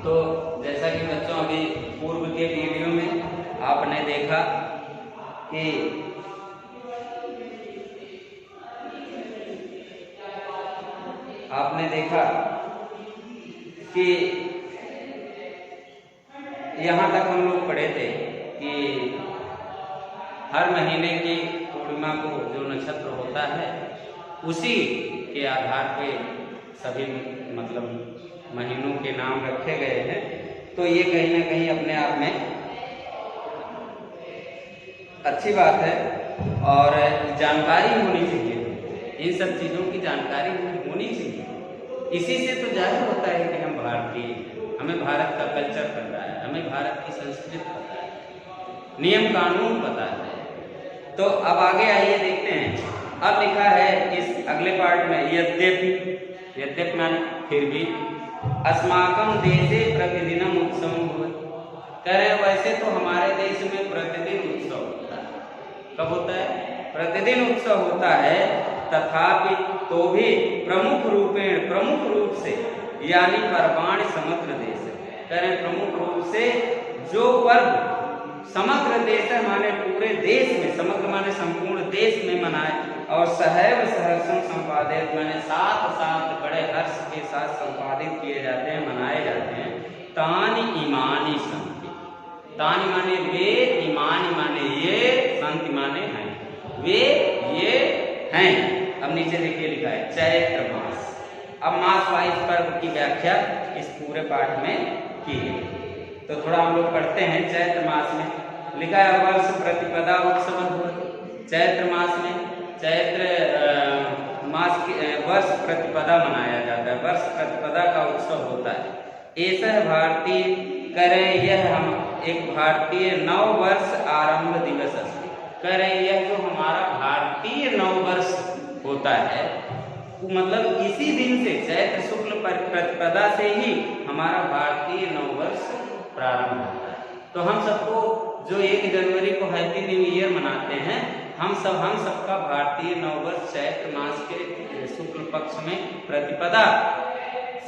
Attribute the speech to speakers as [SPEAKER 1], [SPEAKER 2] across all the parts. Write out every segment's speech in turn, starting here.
[SPEAKER 1] तो जैसा कि बच्चों अभी पूर्व के वीडियो में आपने देखा कि यहाँ तक हम लोग पढ़े थे कि हर महीने की पूर्णिमा को जो नक्षत्र होता है उसी के आधार पे सभी महीनों के नाम रखे गए हैं। तो ये कहीं ना कहीं अपने आप में अच्छी बात है और जानकारी होनी चाहिए, इन सब चीज़ों की जानकारी होनी चाहिए। इसी से तो जाहिर होता है कि हम भारतीय, हमें भारत का कल्चर पता है, हमें भारत की संस्कृति पता है, नियम कानून पता है। तो अब आगे आइए देखते हैं। अब लिखा है इस अगले पार्ट में, यद्यपि माने फिर भी, अस्माकं देशे प्रतिदिनम उत्सव भवति। कह रहे वैसे तो हमारे देश में प्रतिदिन उत्सव होता है। कब होता है? प्रतिदिन उत्सव होता है, तथापि तो भी प्रमुख रूप से यानी पर्वाणि समग्र देश। कह रहे प्रमुख रूप से जो पर्व समग्र देश माने पूरे देश में, समग्र माने संपूर्ण देश में मनाए, और सहैव सहर्षं संपादित माने साथ साथ बड़े हर्ष के साथ संपादित किए जाते हैं, मनाए जाते हैं। तानि इमानि सन्ति। तानि माने वे, इमानि माने ये, सन्ति माने हैं, वे ये हैं। अब नीचे देखिए लिखा है चैत्र मास। अब मास वाइज पर्व की व्याख्या इस पूरे पाठ में की है, तो थोड़ा हम लोग पढ़ते हैं। चैत्र मास में लिखा है वर्ष प्रतिपदा उत्सव भवति। चैत्र मास में, चैत्र मास के वर्ष प्रतिपदा मनाया जाता है, वर्ष प्रतिपदा का उत्सव होता है। ऐसा भारतीय करें यह हम एक भारतीय नव वर्ष आरंभ दिवस अस्ति। करें यह जो हमारा भारतीय नव वर्ष होता है, मतलब इसी दिन से, चैत्र शुक्ल प्रतिपदा से ही हमारा भारतीय नव वर्ष प्रारंभ होता है। तो हम सबको जो 1 जनवरी को हैप्पी न्यू ईयर मनाते हैं, हम सबका भारतीय नव वर्ष चैत्र मास के शुक्ल पक्ष में प्रतिपदा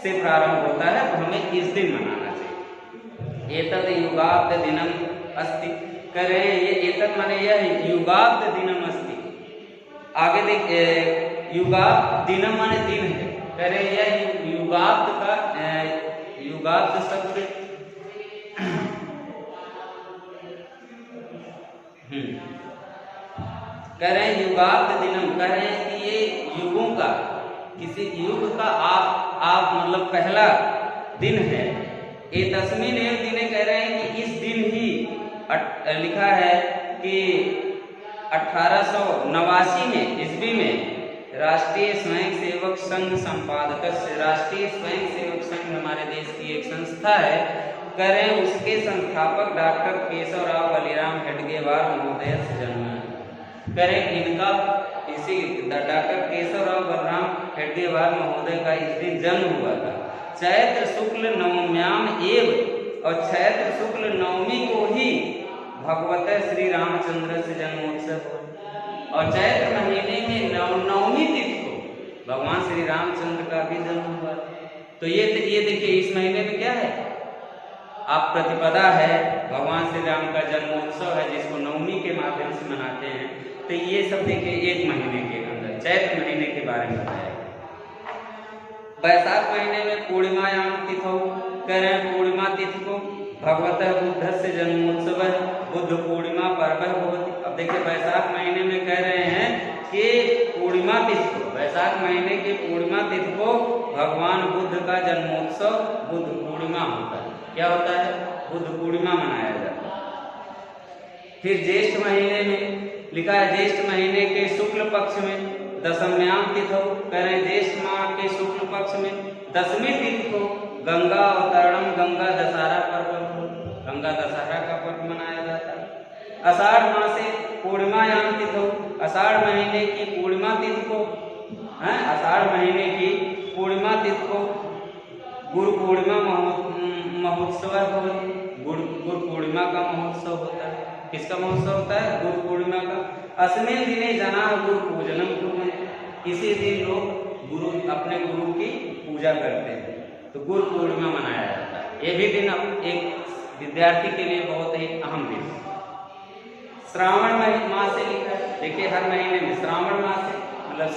[SPEAKER 1] से प्रारंभ होता है, तो हमें इस दिन मनाना चाहिए। एतद युगाब्द दिनम अस्ति। करें ये एतद माने यह युगाब्द दिनम अस्ति। आगे देखिए, युगाब्द दिनम माने दिन है। करें यह युगाब्द का युगाब्द शब्द करें युगाब्द दिनम, करें कि ये युगों का, किसी युग का आप मतलब पहला दिन है। ये तस्मीन एक दिने कह रहे हैं कि इस दिन ही लिखा है कि 1889 में ईस्वी में राष्ट्रीय स्वयंसेवक संघ संपादक, राष्ट्रीय स्वयंसेवक संघ हमारे देश की एक संस्था है, करें उसके संस्थापक डॉक्टर केशवराव बलिराम हेडगेवार महोदय से जन्म है। करें इनका इसी डॉक्टर केशवराव बलराम हेडगेवार महोदय का इस दिन जन्म हुआ था। चैत्र शुक्ल नवम्याम एव, और चैत्र शुक्ल नवमी को ही भगवत श्री रामचंद्र से जन्मोत्सव, और चैत्र महीने में नवमी तिथि को भगवान श्री रामचंद्र का भी जन्म हुआ। तो ये देखिए इस महीने में क्या है, आप प्रतिपदा है, भगवान श्री राम का जन्मोत्सव है जिसको नवमी के माध्यम से मनाते हैं। तो ये सब देखिए एक महीने के अंदर चैत्र महीने के बारे में बताया। वैशाख महीने में पूर्णिमायाम तिथौ, कह रहे हैं पूर्णिमा तिथि को भगवतः बुद्ध से जन्मोत्सव है, बुद्ध पूर्णिमा पर्व भवति। अब देखिए वैशाख महीने में कह रहे हैं कि पूर्णिमा तिथि को, वैशाख महीने की पूर्णिमा तिथि को भगवान बुद्ध का जन्मोत्सव बुद्ध पूर्णिमा होता है। क्या होता है? बुद्ध पूर्णिमा मनाया जाता है। फिर ज्येष्ठ महीने में लिखा है, ज्येष्ठ महीने के शुक्ल पक्ष में दशम्याम तिथौ, कह रहे ज्येष्ठ माह के शुक्ल पक्ष में 10वीं तिथि को गंगा अवतरणम, गंगा दशहरा पर्व, गंगा दशहरा का पर्व मनाया जाता है। आषाढ़ मासे पूर्णिमायाम तिथौ, आषाढ़ महीने की पूर्णिमा तिथि को, आषाढ़ महीने की पूर्णिमा तिथि को गुरु पूर्णिमा महोत्सव भवति। गुरु पूर्णिमा का महोत्सव होता है। किसका महोत्सव होता है? गुरु पूर्णिमा का। अस्मिन् दिने जनाः गुरु पूजनम कुर्वन्ति। इसी दिन लोग अपने गुरु की पूजा करते हैं, तो गुरु पूर्णिमा मनाया जाता है। ये भी दिन अब एक विद्यार्थी के लिए बहुत ही अहम दिन है। श्रावण मास से लिखा है, देखिए हर महीने में श्रावण मास से मतलब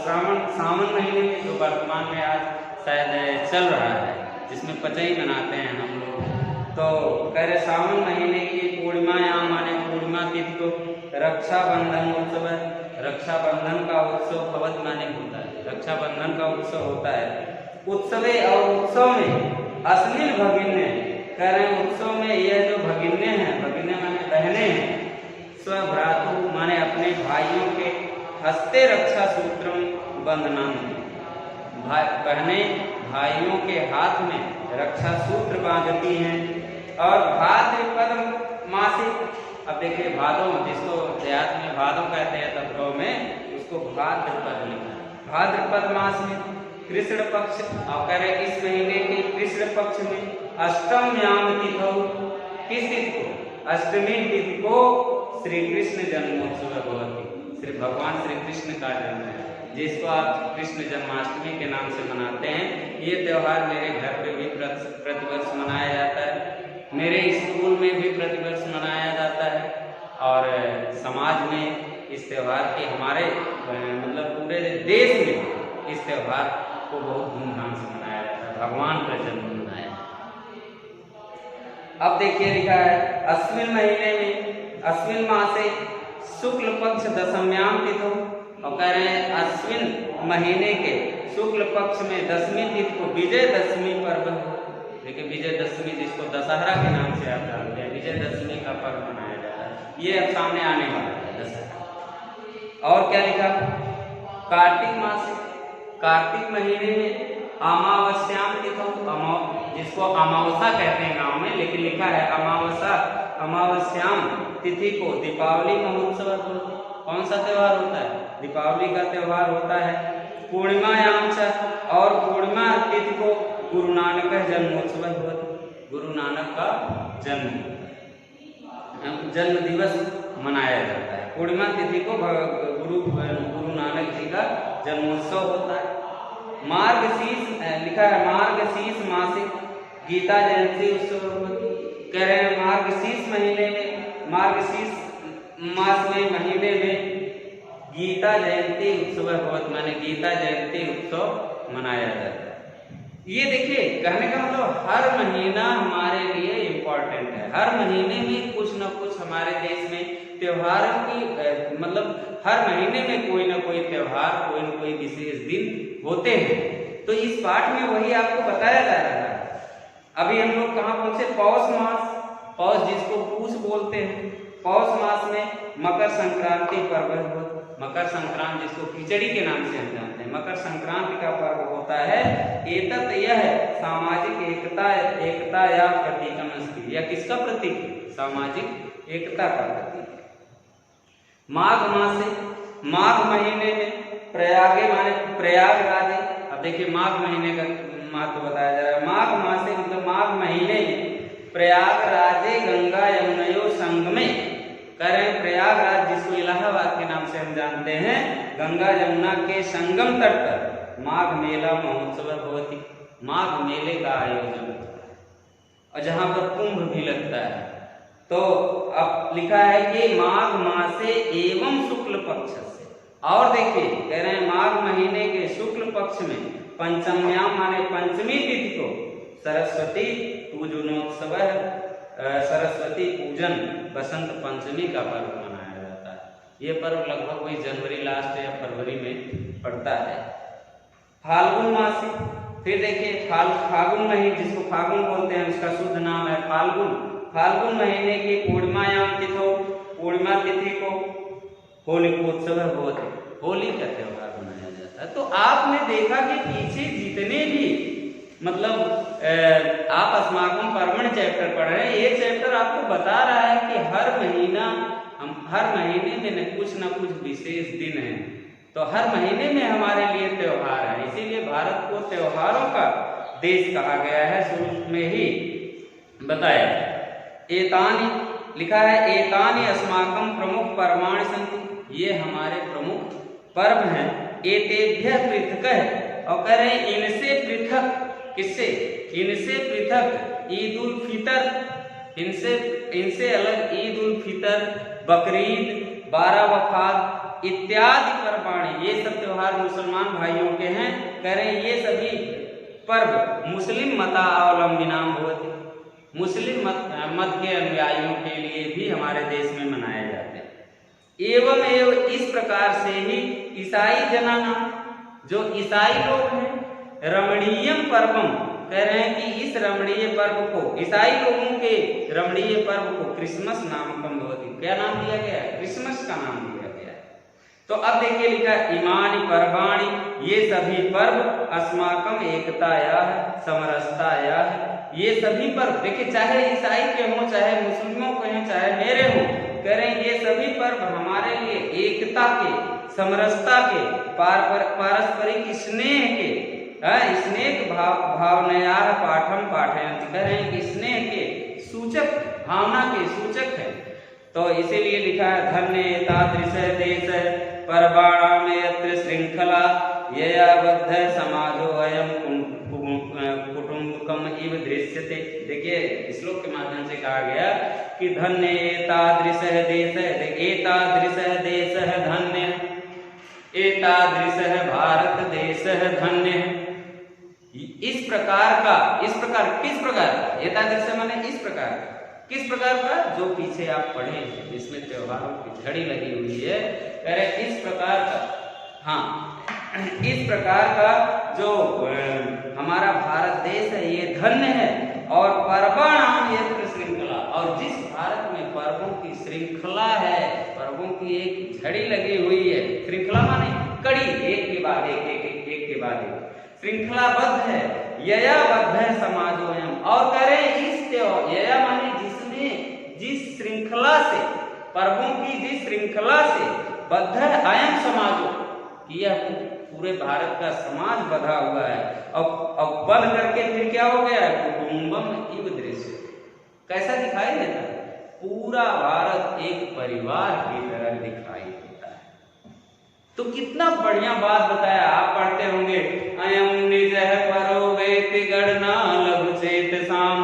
[SPEAKER 1] सावन महीने में जो वर्तमान में आज शायद चल रहा है, जिसमें पचई मनाते हैं हम लोग, तो कह रहे सावन महीने की पूर्णिमायाम माने पूर्णिमा तिथि को रक्षाबंधन उत्सव, रक्षाबंधन का उत्सव भगवत माने होता है, रक्षाबंधन का उत्सव होता है। उत्सवे और उत्सव में अश्लील भगिन्य, कह रहे हैं उत्सव में यह जो भगिन्य हैं, भगिन्य माने बहने हैं, स्वभ्रातु माने अपने भाइयों के हस्ते रक्षा सूत्र बंधनान, बहने भाइयों के हाथ में रक्षा सूत्र बांधती हैं। और भाद्रपद मासिक, अब देखिए भादों, जिसको देहात में भादों कहते हैं तब में उसको भाद्रपद लिखा है। भाद्रपद मास में कृष्ण पक्ष, और कह रहे इस महीने के कृष्ण पक्ष में अष्टम्याम तिथौ, किस तिथि को? अष्टमी तिथि को श्री कृष्ण जन्मोत्सव भवति, श्री भगवान श्री कृष्ण का जन्म है, जिसको आप कृष्ण जन्माष्टमी के नाम से मनाते हैं। ये त्यौहार मेरे घर पे भी प्रतिवर्ष मनाया जाता है, मेरे स्कूल में भी प्रतिवर्ष मनाया जाता है, और समाज में इस त्यौहार के हमारे मतलब पूरे देश में इस त्यौहार को बहुत धूमधाम से मनाया जाता है, भगवान का जन्म मनाया। अब देखिए लिखा है अश्विन महीने में, अश्विन मासे शुक्ल पक्ष दशम्याम तिथौ, और कह रहे हैं अश्विन महीने के शुक्ल पक्ष में दसवीं तिथि को विजयदशमी पर्व, देखिए विजयदशमी जिसको दशहरा के नाम से आप जानते हैं, विजयदशमी का पर्व मनाया जाता है। ये अब सामने आने वाला है दशहरा। और क्या लिखा? कार्तिक मास, कार्तिक महीने में अमावस्याम तिथौ, जिसको अमावस्या कहते हैं गांव में, लेकिन लिखा है अमावस्याम तिथि को दीपावली महोत्सव। कौन सा त्योहार होता है? दीपावली का त्योहार होता है। पूर्णिमायाम च, और पूर्णिमा तिथि को गुरु नानक जन्मोत्सव होता, गुरु नानक का जन्म दिवस मनाया जाता है। पूर्णिमा तिथि को गुरु नानक जी का जन्मोत्सव होता है। मार्गशीर्ष लिखा है मार्गशीर्ष मासिक गीता जयंती उत्सव, कह रहे हैं मार्गशीर्ष महीने में, मार्गशीर्ष मास में महीने में गीता जयंती उत्सव बहुत माने गीता जयंती उत्सव मनाया जाता है। ये देखिए कहने का मतलब हर महीना हमारे लिए इम्पोर्टेंट है, हर महीने में कुछ न कुछ हमारे देश में त्योहारों की मतलब हर महीने में कोई ना कोई त्योहार, कोई न कोई विशेष दिन होते हैं। तो इस पाठ में वही आपको बताया जा रहा है। अभी हम लोग कहाँ पहुंचे? पौष मास, पौष जिसको पूष बोलते हैं, पौष मास में मकर संक्रांति पर्व, मकर संक्रांति जिसको खिचड़ी के नाम से हम जानते हैं, मकर संक्रांति का पर्व होता है। एतत् यह सामाजिक एकता या प्रतीकम अस्ति, यह किसका प्रतीक है? सामाजिक एकता का प्रतीक है। माघ मास, माघ महीने में प्रयागे माने प्रयागराज, अब देखिए माघ महीने का महत्व बताया जा रहा है। माघ मास मतलब माघ महीने में प्रयागराजे गंगा यमुनयो संगमे, कह रहे हैं प्रयागराज जिसको इलाहाबाद के नाम से हम जानते हैं, गंगा यमुना के संगम तट पर माघ मेला महोत्सव होती, माघ मेले का आयोजन होता है, और जहाँ पर कुंभ भी लगता है। तो अब लिखा है कि माघ मासे एवं शुक्ल पक्ष से, और देखिए कह रहे हैं माघ महीने के शुक्ल पक्ष में पंचम्याम माने पंचमी तिथि को सरस्वती पूजनोत्सव, सरस्वती पूजन बसंत पंचमी का पर्व मनाया जाता है। ये पर्व लगभग वही जनवरी लास्ट या फरवरी में पड़ता है। फाल्गुन मास, फिर देखिए फाल्गुन महीने जिसको फाल्गुन बोलते हैं उसका शुद्ध नाम है फाल्गुन। फाल्गुन महीने की पूर्णिमायाम तिथि, पूर्णिमा तिथि को होलिकोत्सव होता है, होली का त्योहार मनाया जाता है। तो आपने देखा कि पीछे जितने भी मतलब आप अस्माकं परमण चैप्टर पढ़ रहे हैं, ये चैप्टर आपको बता रहा है कि हर महीना हम हर महीने में कुछ न कुछ विशेष दिन है, तो हर महीने में हमारे लिए त्योहार है। इसीलिए भारत को त्योहारों का देश कहा गया है, शुरू में ही बताया। एतानि लिखा है एतानि अस्माकं प्रमुख पर्वाणि सन्ति, ये हमारे प्रमुख पर्व हैं। एतेभ्यः पृथक् है, और कह रहे हैं इनसे पृथक किससे? इनसे पृथक ईद उल फितर, इनसे अलग ईद उल फितर, बकरीद, 12 वफात इत्यादि पर्वाणी, ये सब त्योहार मुसलमान भाइयों के हैं। कह रहे ये सभी पर्व मुस्लिम मतावलंबिनाम होते, मुस्लिम मत के अनुयायियों के लिए भी हमारे देश में मनाए जाते हैं। एवं इस प्रकार से ही ईसाई जनाना, जो ईसाई लोग हैं, रमणीयम पर्वम, कह रहे हैं कि इस रमणीय पर्व को, ईसाई लोगों के रमणीय पर्व को क्रिसमस नामकम भवति, क्या नाम दिया गया है? क्रिसमस का नाम दिया गया है। तो अब देखिए लिखा इमानि पर्वाणि, ये सभी पर्व अस्माकम एकताया समरसताया, ये सभी पर्व देखिए चाहे ईसाई के हों, चाहे मुस्लिमों के हों, चाहे मेरे हों, कह रहे हैं ये सभी पर्व हमारे लिए एकता के, समरसता के, पारस्परिक स्नेह के, स्नेह भावनया पाठम पाठयन्ति, कह रहे हैं कि स्नेह के सूचक, भावना के सूचक है। तो इसीलिए लिखा है धन्य तादृश देश पर्वाणाम यत्र श्रृंखला यया बद्ध समाजो अयम कुटुंबकम इव दृश्यते। देखिए श्लोक के माध्यम से कहा गया कि धन्य एतादृश देश, एतादृश देश धन्य, एतादृश भारत देश धन्य। इस प्रकार का, इस प्रकार किस प्रकार, एतादृश माने इस प्रकार, किस प्रकार का? जो पीछे आप पढ़े इसमें त्योहारों की झड़ी लगी हुई है, कह रहे इस प्रकार का, हाँ इस प्रकार का जो हमारा भारत देश है ये धन्य है। और पर्वाणाम यत्र श्रृंखला, और जिस भारत में पर्वों की श्रृंखला है, पर्वों की एक झड़ी लगी हुई है, श्रृंखला माने कड़ी, एक के बाद एक, एक के बाद एक श्रृंखलाबद्ध है, यया बद्ध है समाजोयम, और कह रहे इस त्योहार, यया माने जिसमें, जिस श्रृंखला से, पर्वों की जिस श्रृंखला से बद्ध है अयम समाजो, कि यह पूरे भारत का समाज बधा हुआ है। अब बंध करके फिर क्या हो गया है? कुटुंबम इव दृश्य, कैसा दिखाई देता है? पूरा भारत एक परिवार की तरह दिखाई देता है। तो कितना बढ़िया बात बताया, आप पढ़ते होंगे अयम निज परो वेति गणना लघु चेत साम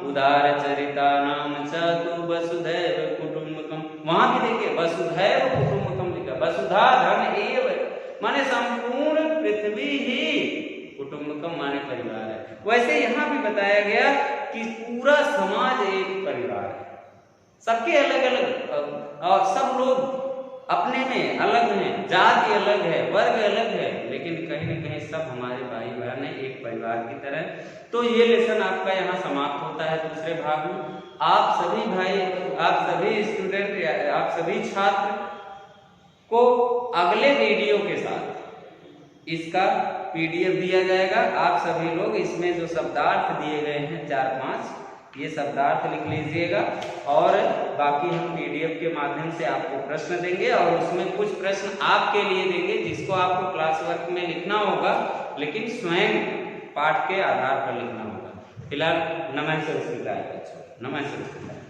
[SPEAKER 1] उदार चरिता नाम चतु वसुधैव कुटुंबकम। वहां भी देखिए वसुधैव कुटुंबकम लिखा, वसुधा धन एव माने संपूर्ण पृथ्वी ही, कुटुंबकम माने परिवार है। वैसे यहाँ भी बताया गया कि पूरा समाज एक परिवार है, सबके अलग अलग, और सब लोग अपने में अलग हैं, जाति अलग है, वर्ग अलग है, लेकिन कहीं न कहीं सब हमारे भाई बहन है, एक परिवार की तरह। तो ये लेसन आपका यहाँ समाप्त होता है दूसरे भाग में। आप सभी भाई, आप सभी स्टूडेंट, आप सभी छात्र को अगले वीडियो के साथ इसका PDF दिया जाएगा। आप सभी लोग इसमें जो शब्दार्थ दिए गए हैं 4-5, ये शब्दार्थ लिख लीजिएगा, और बाकी हम PDF के माध्यम से आपको प्रश्न देंगे, और उसमें कुछ प्रश्न आपके लिए देंगे जिसको आपको क्लास वर्क में लिखना होगा, लेकिन स्वयं पाठ के आधार पर लिखना होगा। फिलहाल नमः संस्कृताय बच्चों, नमः संस्कृताय।